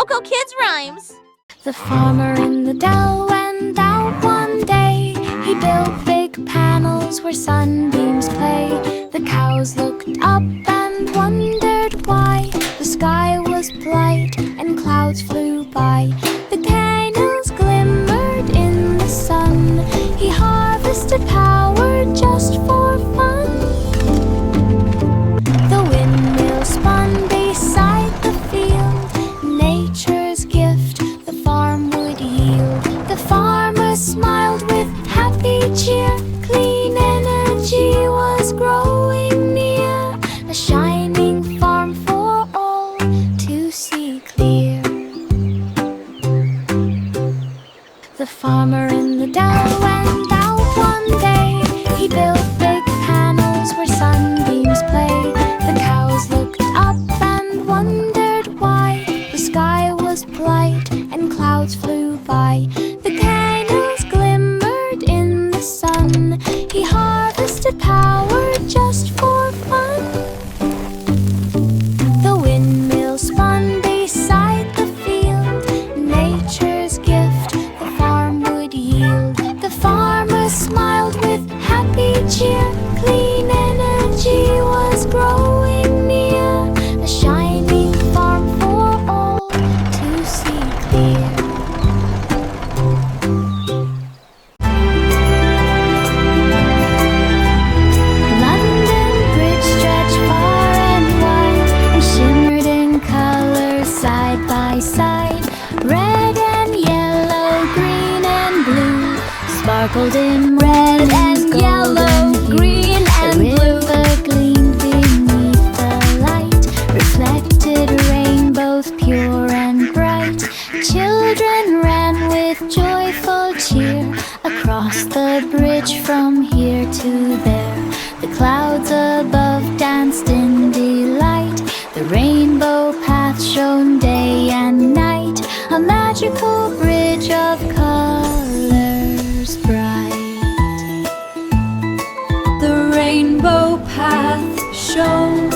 Coco Kids Rhymes. The farmer in the dell went out one day. He built big panels where sunbeams play. The cows looked up and wondered why the sky was bright and clouds flew by. The candles glimmered in the sun. He harvested power just for fun. The windmill spun beside the field, nature's gift the farm would yield. The farmer smiled with happy cheer. Clean energy was growing near, a shining farm for all to see clear. The farmer in the dell went out one day. He built big panels where sunbeams play. The cows looked up and wondered why the sky was bright and clouds flew by. The candles glimmered in the sun. He harvested power just for fun. The windmill spun beside the field, nature's gift the farm would yield. The farmer smiled with happy cheer. Clean energy was growing near, a shining farm for all to see clear. London Bridge stretched far and wide and shimmered in colors side by side. Red and yellow, green and blue, sparkled in red and yellow, green and blue. The river gleamed beneath the light, reflected rainbows pure and bright. Children ran with joyful cheer across the bridge from here to there. The clouds above danced in delight. The rainbow path shone day and night, a magical bridge of colors bright. The rainbow path shone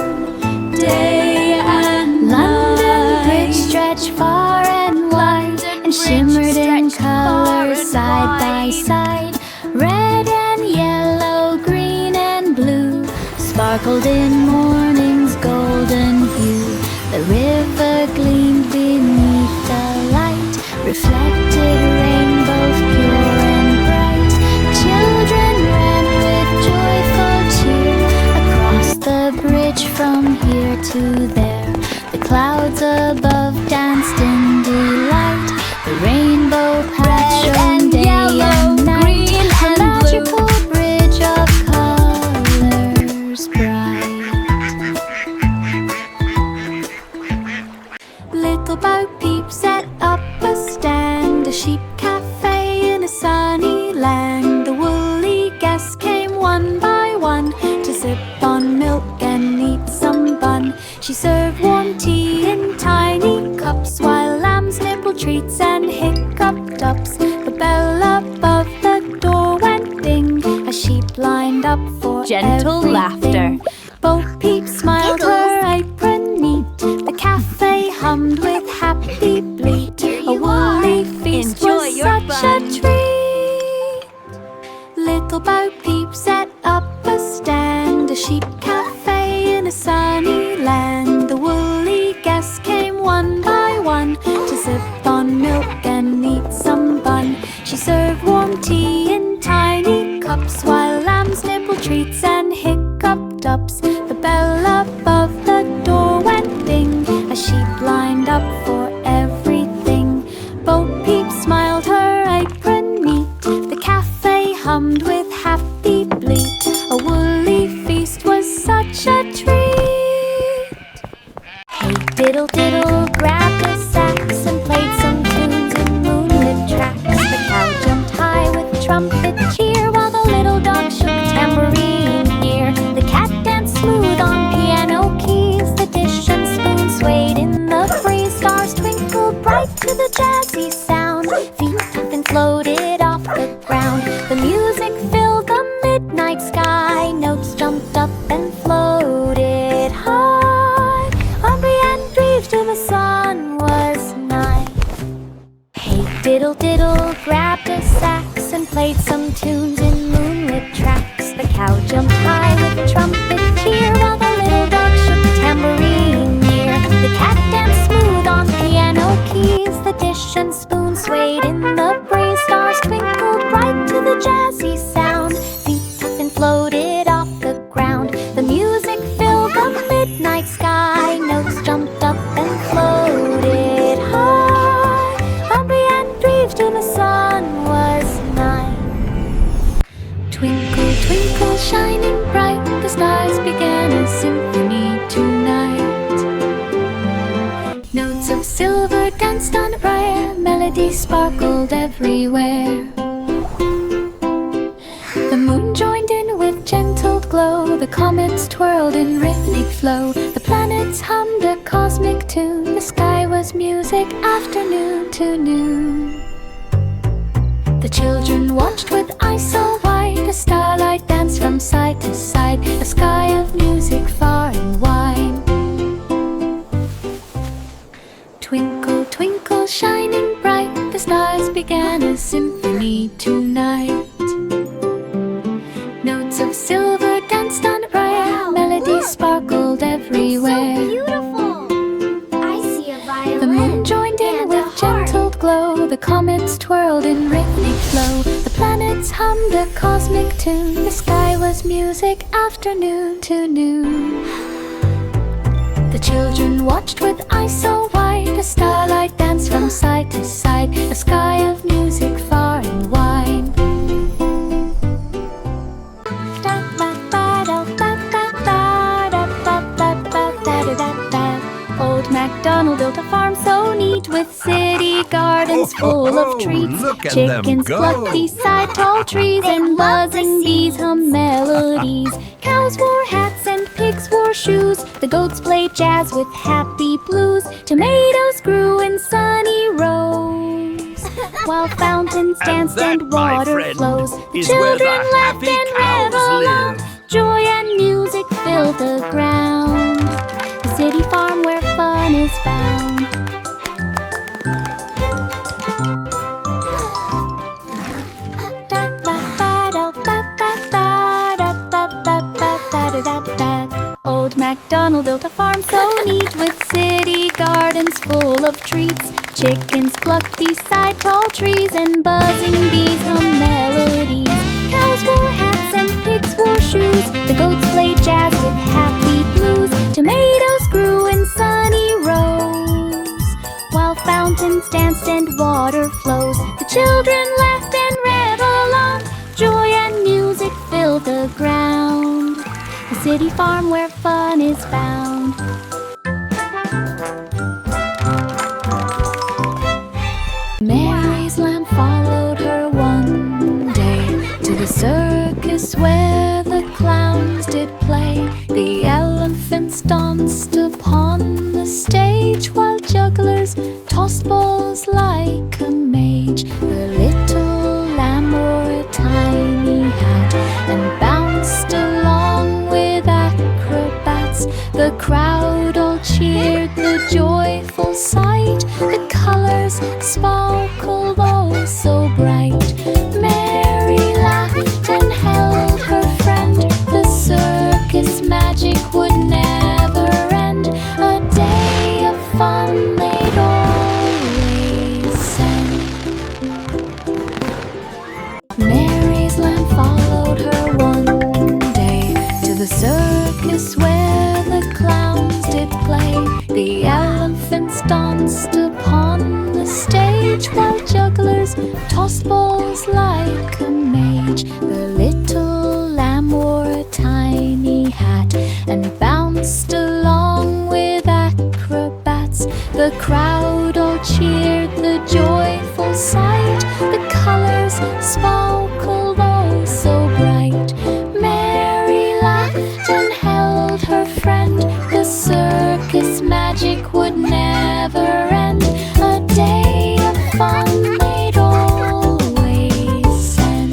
day and night. London Bridge stretched far and wide and shimmered in colors side by side. Red and yellow, green and blue, sparkled in morning's golden hue. The river gleamed beneath the light, reflected rainbows pure and bright. Children ran with joyful cheer across the bridge from here to there. The clouds above danced in delight. The rainbow path shone day and night, a magical bridge of colors bright. Little Bo Peep set up a stand, a sheep cafe in a sunny land. The woolly guests came one by one to sip on milk and eat some bun. She served warm tea in tiny cups while lambs nibbled treats and hiccuped ups. The bell above the door went ding as sheep lined up for Gentle everything. laughter. Bo Peep smiled, her apron neat. The cafe hummed with happy bleat. A woolly feast was such a treat. Little Bo Peep set up a stand, a sheep cafe in a sunny land. The woolly guests came one by one to sip on milk and eat some bun. She served warm tea in tiny cups while lambs nibbled treats and hiccuped ups. The bell above the door went ding as sheep lined up for everything. Bo Peep smiled, her apron neat. The cafe hummed with happy bleat. A woolly feast was such a treat. Hey diddle diddle grabbed a sax and played some tunes in moonlit tracks. The cow jumped high with trumpet cheer while the little dog shook tambourine ear. The cat danced smooth on piano keys. The dish and spoon swayed in the breeze. Stars twinkled bright to the jazzy sound. Feet then floated off the ground. The music filled the midnight sky. Notes jumped up and floated high. Aubrey and breathed till the sun was nigh. diddle grabbed a sax and played some tunes in moonlit tracks. The cow jumped high with a trumpet cheer, while the little dog shook a tambourine near. The cat danced smooth on piano keys, the dish and spoon swayed in the breeze. Stars twinkled bright to the jazzy sound, feet up and floated off the ground. The music filled the midnight sky, notes jumped up and floated high. Humpy and breathed till the sun was nigh. Twinkle, twinkle, shining bright, the stars began a symphony tonight. Notes of silver danced on the briar, melody sparkled everywhere. The moon joined in with gentle glow, the comets twirled in rhythmic flow. The planets hummed a cosmic tune, the sky was music afternoon to noon. The children watched with eyes so wide, the starlight danced from side to side, a sky of music far and wide. Twinkle, twinkle, shining bright, the stars began a symphony tonight. Notes of silver danced on the briar, melody sparkled everywhere. So beautiful! I see a violin. The moon joined in with gentle glow, the comets twirled in rhythmic flow. The planets hummed a cosmic tune, the sky was music afternoon to noon. The children watched with eyes so wide, the starlight danced from side to side, a sky of music far and wide. Old MacDonald built a farm so neat, with city gardens full of treats. Chickens plucked beside tall trees, and buzzing bees hum melodies. Cows wore hats and pigs wore shoes, the goats played jazz with happy blues. Tomatoes grew in sunny rows, while fountains danced and water flows. The children laughed and reveled on, joy and music filled the ground. The city farm where fun is found. Old MacDonald built a farm so neat, with city gardens full of treats. Chickens plucked beside tall trees, and buzzing bees hum melodies. Cows wore hats and pigs wore shoes, the goats played jazz with happy blues. Tomatoes grew in sunny rows, while fountains danced and water flows. The children laughed and reveled on, joy and music filled the ground. The city farm where fun is found. Mary's lamb followed her one day to the circus where the clowns did play. The elephants danced upon the stage, while jugglers tossed balls like a mage. The little lamb wore a tiny hat and bounced along with acrobats. The crowd all cheered the joyful sight, the colors sparkled oh so bright. Mary laughed and held her friend, the circus magic would never end. A day of fun they'd always send. Mary's lamb followed her one day to the circus where the clowns did play. The elephants danced upon the stage, while jugglers tossed balls like a mage. The little lamb wore a tiny hat and bounced along with acrobats. The crowd all cheered the joyful sight, the colors sparkled oh so bright. Mary laughed and held her friend, the circus magic would never end. A day of fun they'd always send.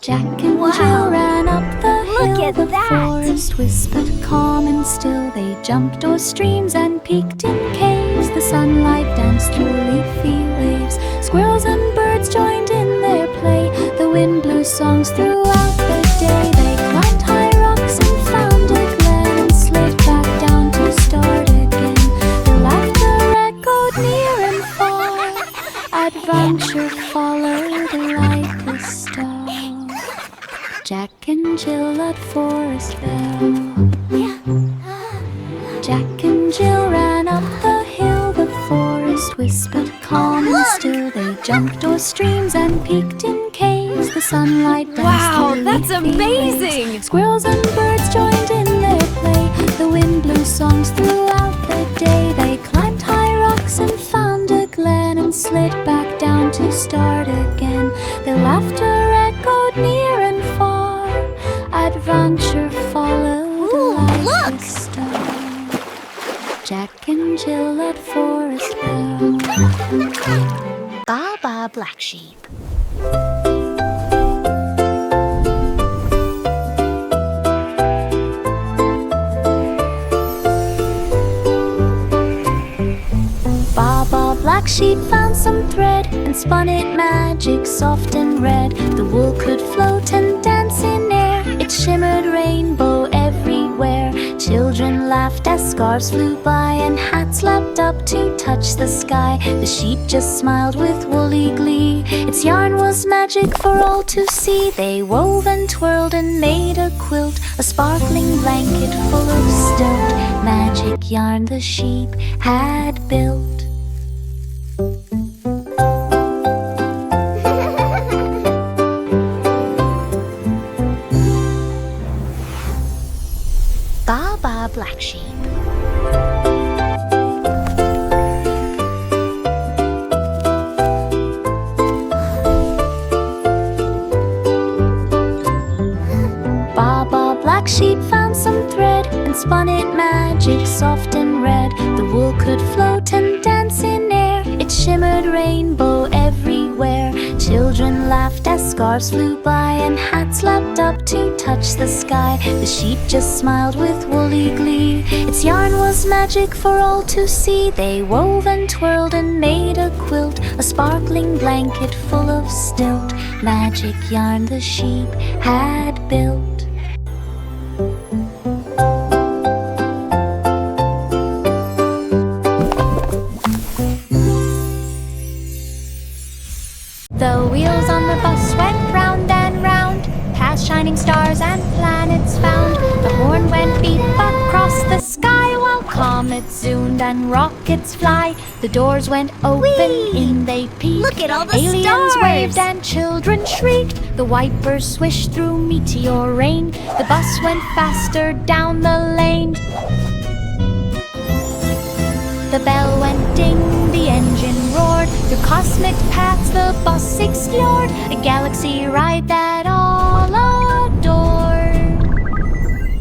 Jack and Jill ran up the hill, the forest whispered calm and still. They jumped o'er streams and peeked in caves, The sunlight danced through leafy waves. Squirrels and birds joined in their play. The wind blew songs throughout the day. They climbed high rocks and found a glen and slid back down to start again. Their laughter echoed near and far. Adventure followed like a star. Jack and Jill at Forest Bell. Jack and Jill ran up the hill. The forest whispered calm and still. They jumped o'er streams and peeked in caves. The sunlight danced Wow, through that's leafy amazing! waves. Squirrels and birds joined in their play. The wind blew songs throughout the day. They climbed high rocks and found a glen and slid back down to start again. Their laughter echoed near and far. Adventure followed like a star. Jack and Jill at Forest Bell. Baba Black Sheep. Baba Black Sheep found some thread and spun it magic soft and red. The wool could float and dance in air. It shimmered rainbow everywhere. Children laughed as scarves flew by and hats lapped up to touch the sky. The sheep just smiled with woolly glee. Its yarn was magic for all to see. They wove and twirled and made a quilt, a sparkling blanket full of stilt. Magic yarn the sheep had built. Baba Black Sheep. Baba Black Sheep found some thread and spun it magic soft and red. The wool could float and dance in air. It shimmered rainbow everywhere. Children laughed as scarves flew by and hats lapped up to touch the sky. The sheep just smiled with woolly glee. Its yarn was magic for all to see. They wove and twirled and made a quilt, a sparkling blanket full of stilt. Magic yarn the sheep had built. The wheels on the bus went round and round, past shining stars and planets found. The horn went beep across the sky, while comets zoomed and rockets fly. The doors went open, Whee! in they peeked. Look at all the Aliens stars! waved and children shrieked. The wipers swished through meteor rain. The bus went faster down the lane. The bell went ding, the engine roared. Through cosmic paths the bus explored, a galaxy ride that all adored.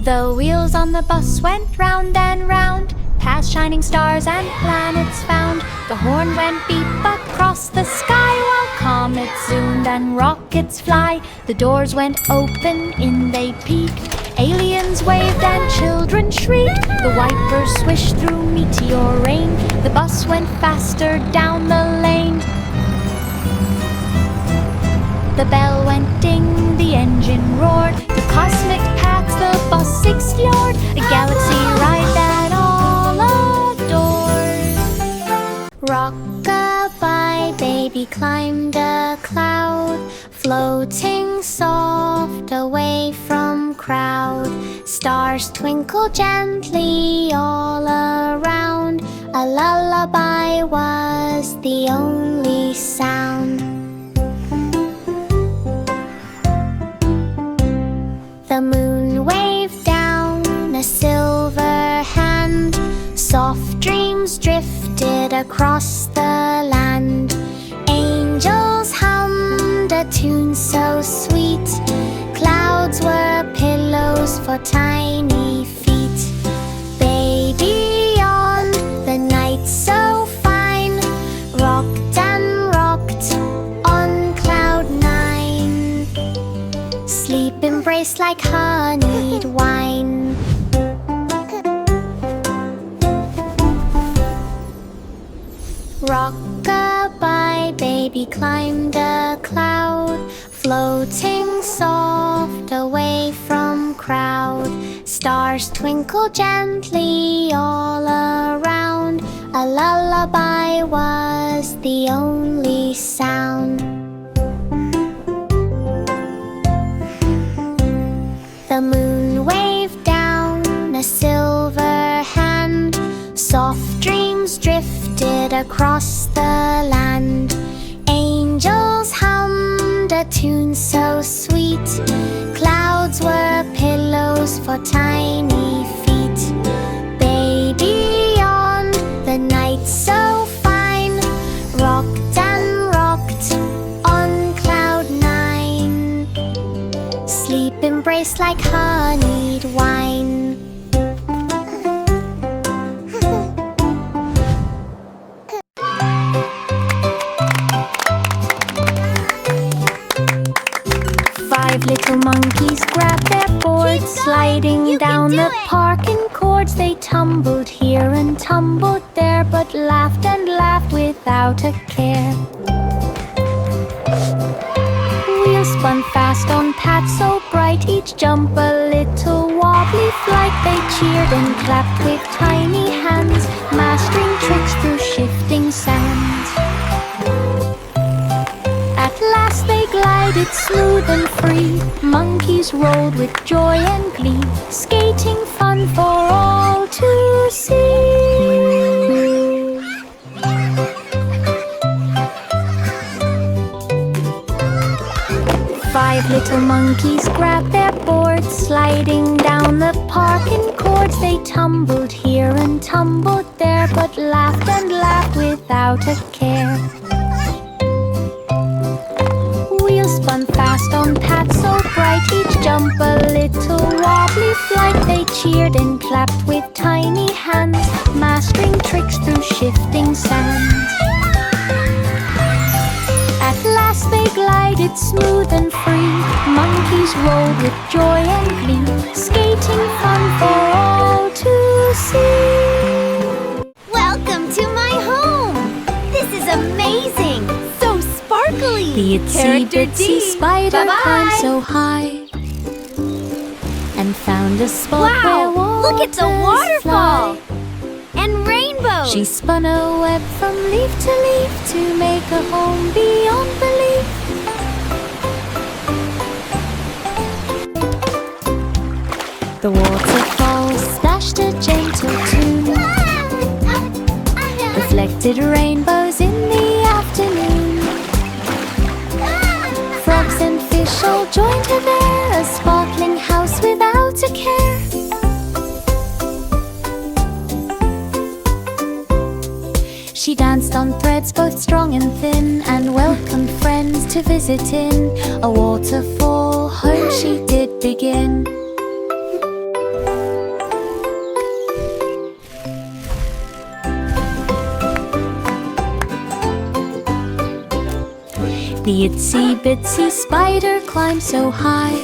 The wheels on the bus went round and round, past shining stars and planets found. The horn went beep across the sky, while comets zoomed and rockets fly. The doors went open, in they peeked. Aliens waved and children shrieked. The wipers swished through meteor rain. The bus went faster down the lane. The bell went ding, the engine roared. Through cosmic paths the bus explored, a galaxy ride that all adored. Rock-a-bye, baby climbed a cloud, floating soft away from crowd. Stars twinkle gently all around. A lullaby was the only sound. The moon waved down a silver hand. Soft dreams drifted across the land. Angels hummed a tune so sweet. Clouds were pillows for tiny feet. Baby on the night so fine, rocked and rocked on cloud nine. Sleep embraced like honeyed wine. Stars twinkle gently all around. A lullaby was the only sound. The moon waved down a silver hand. Soft dreams drifted across the land. Angels hummed a tune so sweet. Clouds were pillows for tiny feet. Baby yawned, the night so fine, rocked and rocked on cloud nine. Sleep embraced like honeyed wine. 5 little monkeys grabbed their boards, sliding down the parking cords. They tumbled here and tumbled there, but laughed and laughed without a care. Wheels spun fast on paths so bright, each jump a little wobbly flight. They cheered and clapped with tiny hands, mastering tricks through shifting sands. At last they glided smooth and free. Monkeys rolled with joy and glee, skating fun for all to see. 5 little monkeys grabbed their boards, sliding down the parking cords. They tumbled here and tumbled there, but laughed and laughed without a care. Wheels spun fast on paths so bright, each jump a little wobbly flight. They cheered and clapped with tiny hands, mastering tricks through shifting sands. At last they glided smooth and free. Monkeys rolled with joy and glee, skating fun for all to see. Welcome to my home! This is amazing! So sparkly! The itsy-bitsy spider climbed so high and found a spot where Wow! Look at the waters waterfall! fly. And rainbows! She spun a web from leaf to leaf to make a home beyond belief. The waterfall splashed a gentle tune, reflected rainbows in the afternoon. Frogs and fish all joined her there, a sparkling house without a care. She danced on threads both strong and thin, and welcomed friends to visit in a waterfall home she did begin. The itsy-bitsy spider climbed so high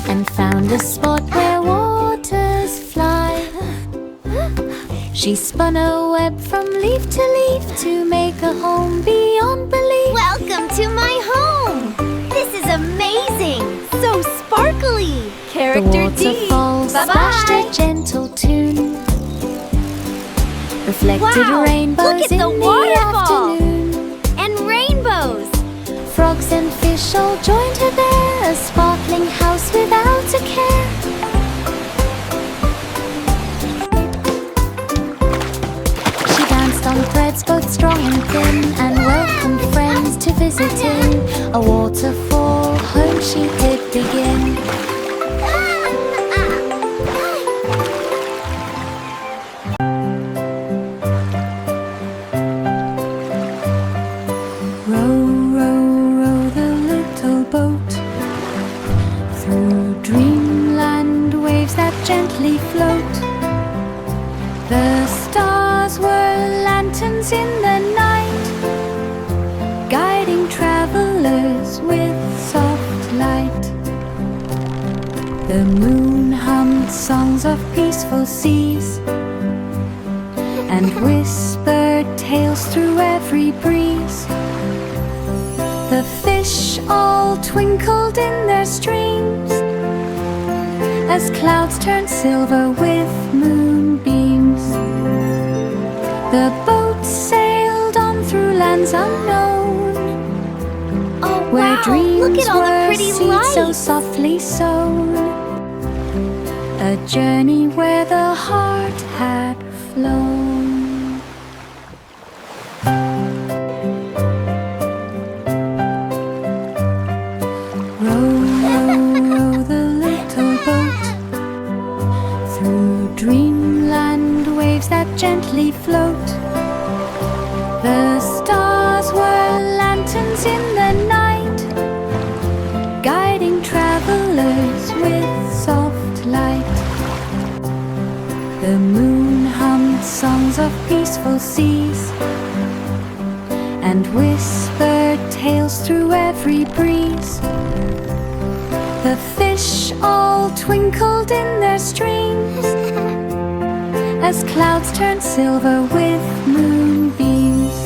and found a spot where waters fly. She spun a web from leaf to leaf to make a home beyond belief. Welcome to my home! This is amazing! So sparkly! The Character D! waterfall splashed a gentle tune, reflected Wow! rainbows Look at in the the waterfall! afternoon. And rainbows! Frogs and fish all joined her there, a sparkling house without a care. She danced on threads both strong and thin, and welcomed friends to visit in a waterfall home she did begin. Row, row, row the little boat through dreamland waves that gently float. The stars were lanterns in the night, guiding travelers with soft light. The moon hummed songs of peaceful seas and whispered tales through every breeze. The fish all twinkled in their streams as clouds turn silver with moonbeams. The boat sailed on through lands unknown, Oh, where wow! dreams Look at all the were pretty seeds so lights! softly sown. A journey where the heart had flown. Row, row, row the little boat through dreamland waves that gently float. The stars were lanterns in the night, guiding travelers with soft light. The moon hummed songs of peaceful seas and whispered tales through every breeze. The fish all twinkled in their streams as clouds turned silver with moonbeams.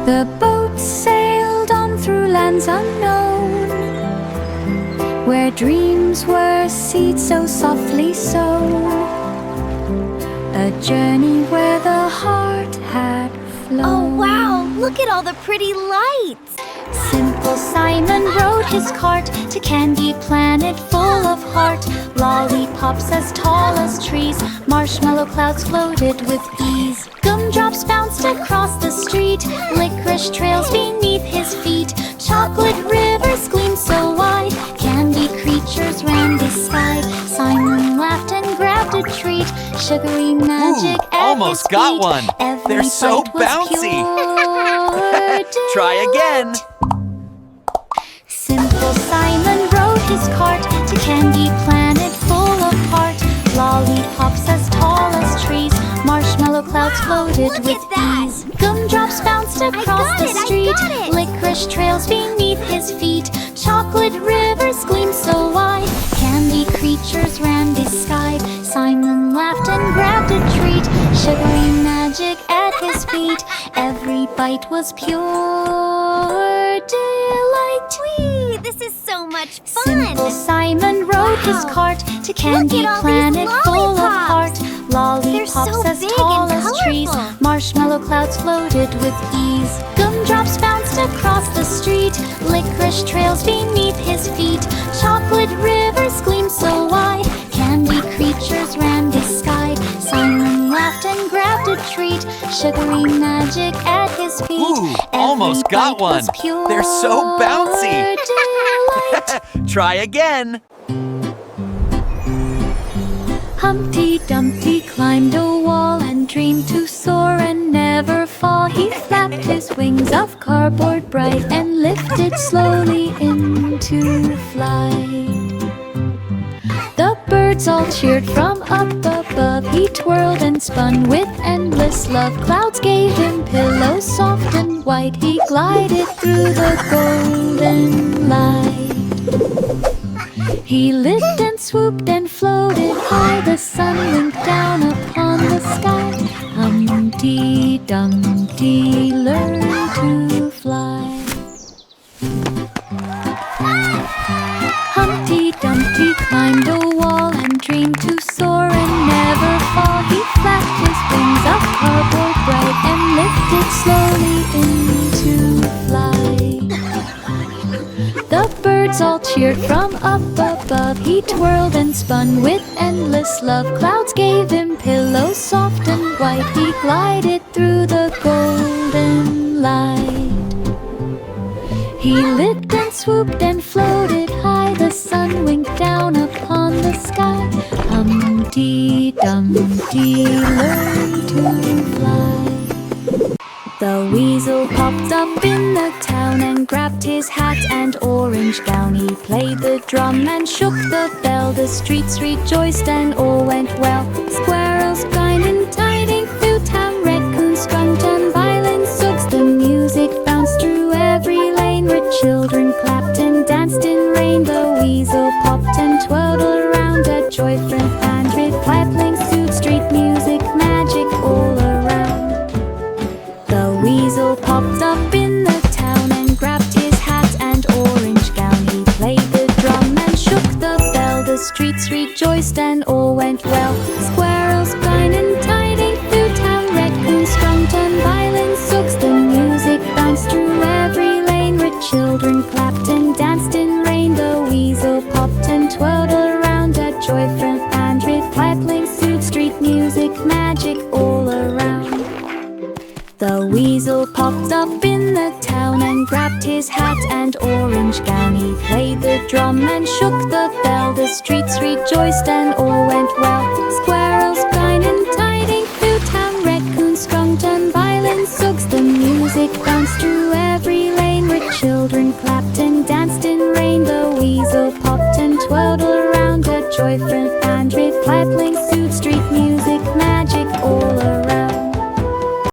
The boat sailed on through lands unknown, where dreams were seeds so softly sown. A journey where the heart had flown. Oh, wow! Look at all the pretty lights! Simple Simon rode his cart to Candy Planet full of heart. Lollipops as tall as trees, marshmallow clouds floated with ease. Gumdrops bounced across the street, licorice trails beneath his feet. Chocolate rivers gleamed so wide, candy creatures ran beside. Simon laughed and grabbed a treat, sugary magic at almost his got feet. one. Every They're so bite was bouncy. pure Try again. Simple Simon rode his cart to Candy Planet full of heart. Lollipops as tall as trees, marshmallow clouds floated look with at that. ease. Gumdrops bounced across the street, licorice trails beneath his feet. Chocolate rivers gleamed so wide, candy creatures ran beside. Simon laughed and grabbed a treat, sugary magic at his feet. Every bite was pure delight. Whee! This is so much fun! Simple Simon rode his cart to Candy Look at all Planet these full of heart. lollipops. Lollipops so as big tall and as trees, colorful. marshmallow clouds floated with ease. Gumdrops bounced across the street, licorice trails beneath his feet. Chocolate rivers gleamed so wide, candy creatures ran beside. Simon laughed and grabbed a treat, sugary magic at his feet. Ooh, almost Every got bite was one. pure They're so bouncy. delight. Try again. Humpty Dumpty climbed a wall and dreamed to soar and never fall. He flapped his wings of cardboard bright and lifted slowly into flight. The birds all cheered from up above. He twirled and spun with endless love. Clouds gave him pillows soft and white. He glided through the golden light. He lived and swooped and floated high. The sun winked down upon the sky. Humpty Dumpty learned to fly. Humpty Dumpty climbed a wall and dreamed to soar and never fall. He flapped his wings of cardboard bright and lifted slowly into flight. The birds all cheered from up above. He twirled and spun with endless love. Clouds gave him pillows soft and white. He glided through the golden light. He lived and swooped and floated high. The sun winked down upon the sky. Humpty Dumpty learned to fly. The weasel popped up in the town and grabbed his hat and orange gown. He played the drum and shook the bell. The streets rejoiced and all went well. Squirrels grinding, tiding through town. Raccoons strumped and violins sooks. The music bounced through every lane where children clapped and danced in rain. The weasel popped and twirled around. A joy-friend band with pipling suit. Street music, magic all around. The weasel popped up in the town and grabbed his hat and orange gown. He played the drum and shook the bell. The streets rejoiced and all went well. Squirrels blind and tidying through town, raccoons strummed on violins, zooks the music bounced through every lane, where children clapped and danced in rain. The weasel popped and twirled around a joyful band, with pipling suit, street music, magic all around. The weasel popped up in the town and grabbed his hat and orange gown. He played the drum and shook the bell. The streets rejoiced and all went well. Squirrels blind and tidying through town, raccoons strummed on violins, zooks the music bounced through every lane, where children clapped and danced in rain. The weasel popped and twirled around a joyful band, with pipling suit, street music, magic all around.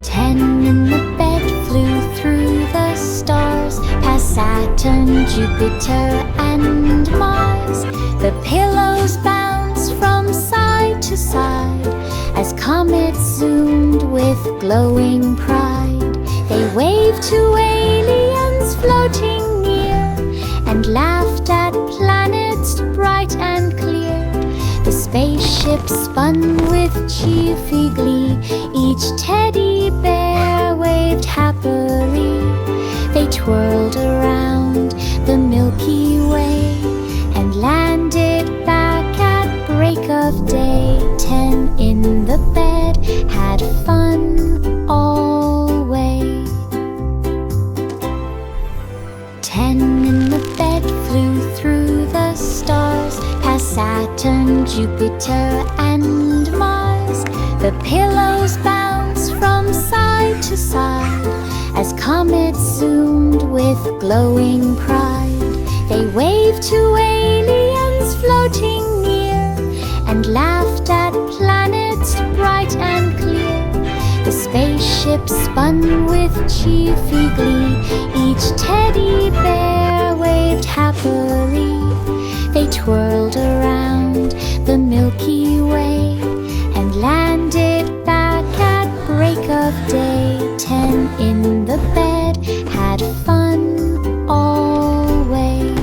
10 in the bed flew through the stars, past Saturn, Jupiter, and Mars. The pillows bounced from side to side as comets zoomed with glowing pride. They waved to aliens floating near and laughed at planets bright and clear. The spaceship spun with cheerful glee. Each teddy bear waved happily. They twirled around the Milky Way and landed back at break of day. 10 in the bed had fun always. 10 in the bed flew through the stars, past Saturn, Jupiter, and Mars. The pillows bounced from side to side as comets zoomed with glowing pride. They waved to aliens floating near and laughed at planets bright and clear. The spaceship spun with cheerful glee. Each teddy bear waved happily. They twirled around the Milky Way and landed back at break of day. 10 in the bed had fun always.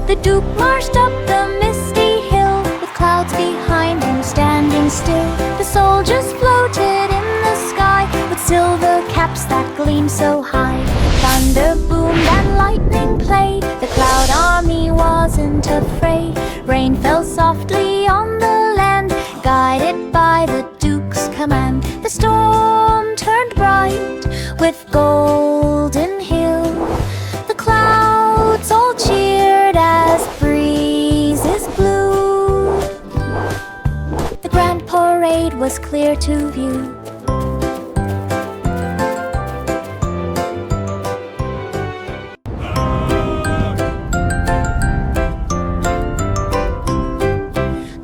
The Duke marched up the misty hill, with clouds behind him standing still. The soldiers floated in the sky with silver caps that gleamed so high. Thunder boomed and lightning played. The cloud army wasn't afraid. Rain fell softly on the land, guided by the Duke's command. The storm turned bright with golden hill. The clouds all cheered as breezes blew. The grand parade was clear to view.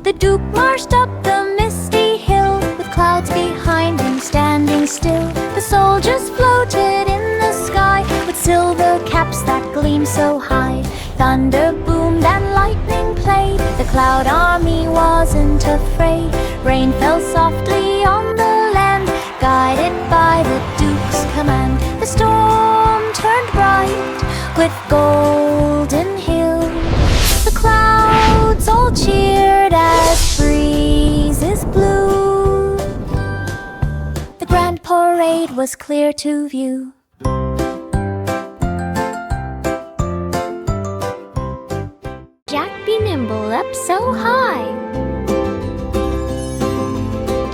The Duke marched up the misty hill, with clouds behind him standing still. The soldiers floated in the sky with silver caps that gleamed so high. Thunder boomed and lightning played. The cloud army wasn't afraid. Rain fell softly on the land, guided by the Duke's command. The storm turned bright with golden hill. The clouds all cheered as breezes blew. The grand parade was clear to view. Jack be nimble up so high.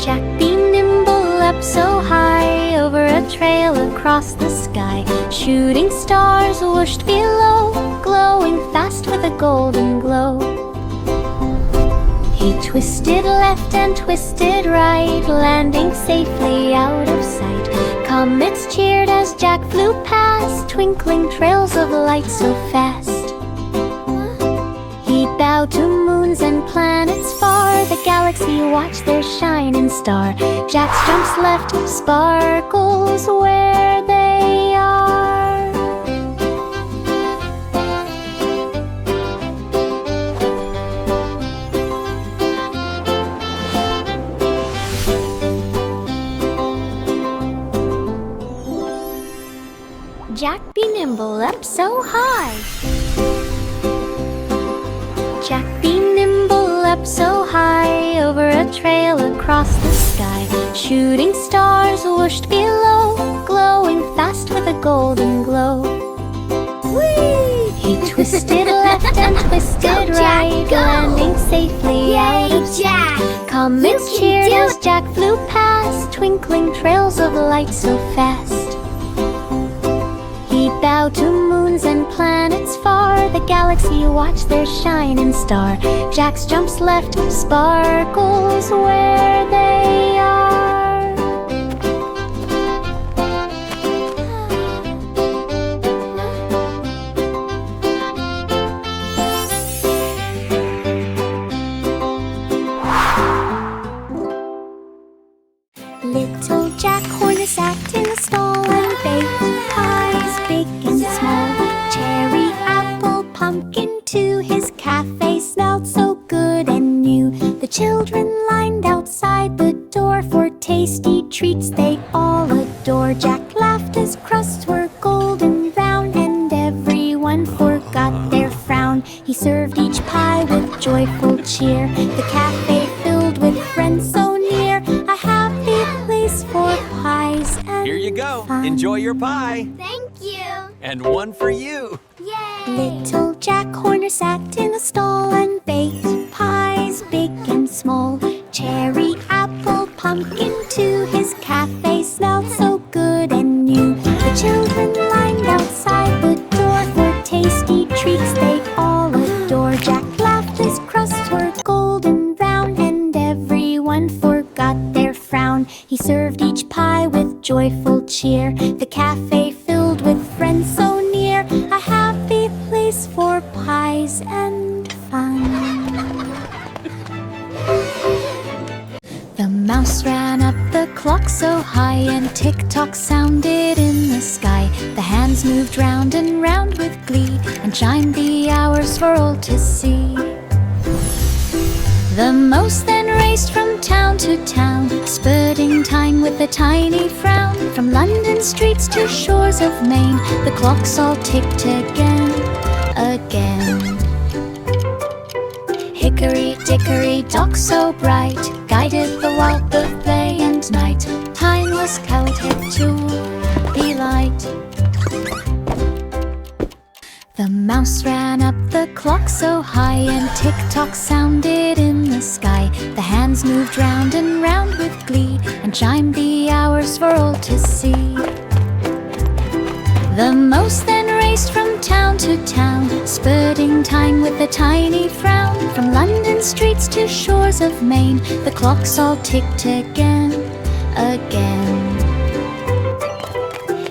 Jack be nimble up so high, over a trail across the sky. Shooting stars whooshed below, glowing fast with a golden glow. He twisted left and twisted right, landing safely out of sight. Comets cheered as Jack flew past, twinkling trails of light so fast. He bowed to moons and planets far, the galaxy watched their shining star. Jack's jumps left sparkles where they are. Jack be nimble up so high. Jack be nimble up so high, over a trail across the sky. Shooting stars whooshed below, glowing fast with a golden glow. Whee! He twisted left and twisted right, landing safely out of sight. Comets cheered as Jack flew past, twinkling trails of light so fast. He bowed to moons and planets far, the galaxy watched their shining star. Jack's jumps left sparkles where they are. Little Jack Horner sat in the stall and baked pies big and small. Cherry, apple, pumpkin too, his cafe smelled so good and new. The children lined outside the door for tasty treats they all adore. Jack laughed as crusts were golden brown, and everyone forgot their frown. He served each pie with joyful cheer, the cafe filled with friends so near. A happy place for pies and Here you go. fun. Enjoy your pie. Thank you. And one for you. Yay! Little Jack Horner sat in the stall and baked pies big and small. Cherry, apple, pumpkin too, his cafe smelled so good and new. The children lined outside the door for tasty treats they all adore. Jack laughed as crusts were golden brown, and everyone forgot their frown. He served each pie with joyful cheer, the cafe filled with friends so near. A happy place for pies and fun. The mouse ran up the clock so high, and tick-tock sounded in the sky. The hands moved round and round with glee, and chimed the hours for all to see. The mouse then raced from town to town, spurting time with a tiny frown. From London streets to shores of Maine, the clocks all ticked again, again. Hickory dickory dock so bright, guided the walk of day and night. Time was counted to be light. The mouse ran up the clock so high, and tick-tock sounded in the sky. The hands moved round and round with glee, and chimed the hours for all to see. The mouse then raced from town to town, spurting time with a tiny frown. From London streets to shores of Maine, the clocks all ticked again, again.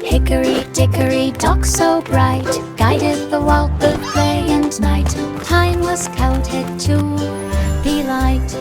Hickory dickory dock so bright, guided the walk of day and night. Time was counted to be light.